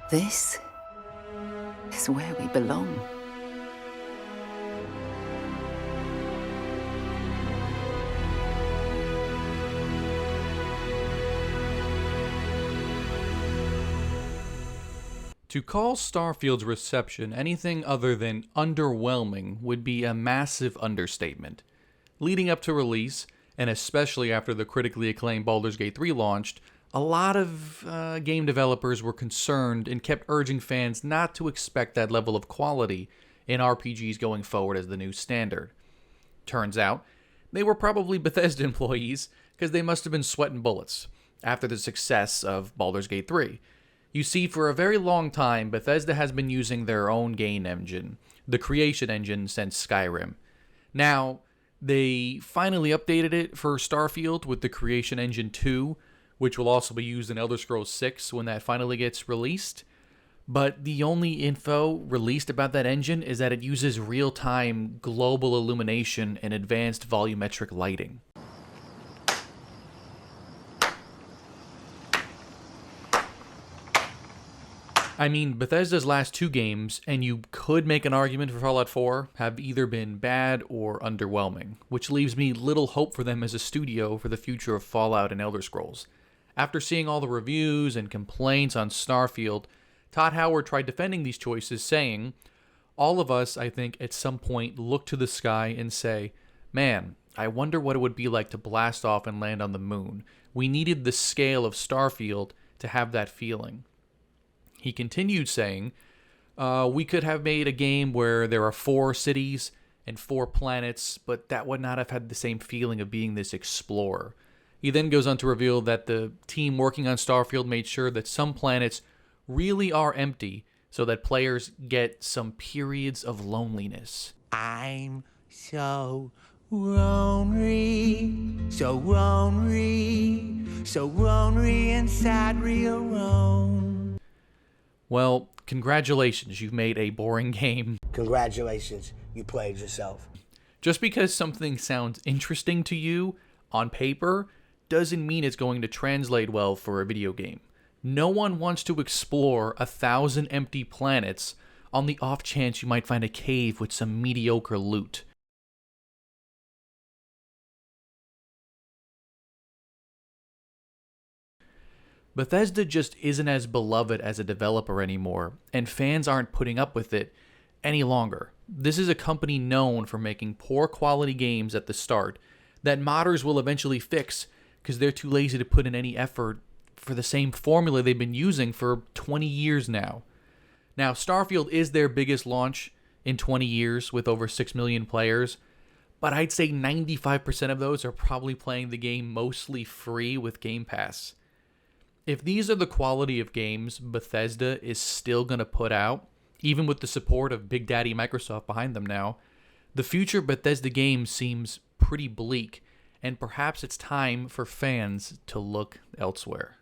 This is where we belong. To call Starfield's reception anything other than underwhelming would be a massive understatement. Leading up to release, and especially after the critically acclaimed Baldur's Gate 3 launched, a lot of game developers were concerned and kept urging fans not to expect that level of quality in RPGs going forward as the new standard. Turns out, they were probably Bethesda employees, because they must have been sweating bullets after the success of Baldur's Gate 3. You see, for a very long time, Bethesda has been using their own game engine, the creation engine, since Skyrim. Now, they finally updated it for Starfield with the creation engine 2, which will also be used in Elder Scrolls 6 when that finally gets released. But the only info released about that engine is that it uses real-time global illumination and advanced volumetric lighting. I mean, Bethesda's last two games, and you could make an argument for Fallout 4, have either been bad or underwhelming, which leaves me little hope for them as a studio for the future of Fallout and Elder Scrolls. After seeing all the reviews and complaints on Starfield, Todd Howard tried defending these choices, saying, "All of us, I think, at some point look to the sky and say, man, I wonder what it would be like to blast off and land on the moon. We needed the scale of Starfield to have that feeling." He continued saying, we could have made a game where there are 4 cities and 4 planets, but that would not have had the same feeling of being this explorer. He then goes on to reveal that the team working on Starfield made sure that some planets really are empty so that players get some periods of loneliness. I'm so lonely, so lonely, so lonely and sad, real alone. Well, congratulations, you've made a boring game. Congratulations, you played yourself. Just because something sounds interesting to you on paper doesn't mean it's going to translate well for a video game. No one wants to explore 1,000 empty planets on the off chance you might find a cave with some mediocre loot. Bethesda just isn't as beloved as a developer anymore, and fans aren't putting up with it any longer. This is a company known for making poor quality games at the start that modders will eventually fix because they're too lazy to put in any effort for the same formula they've been using for 20 years now. Now, Starfield is their biggest launch in 20 years with over 6 million players, but I'd say 95% of those are probably playing the game mostly free with Game Pass. If these are the quality of games Bethesda is still going to put out, even with the support of Big Daddy Microsoft behind them now, the future Bethesda Game seems pretty bleak, and perhaps it's time for fans to look elsewhere.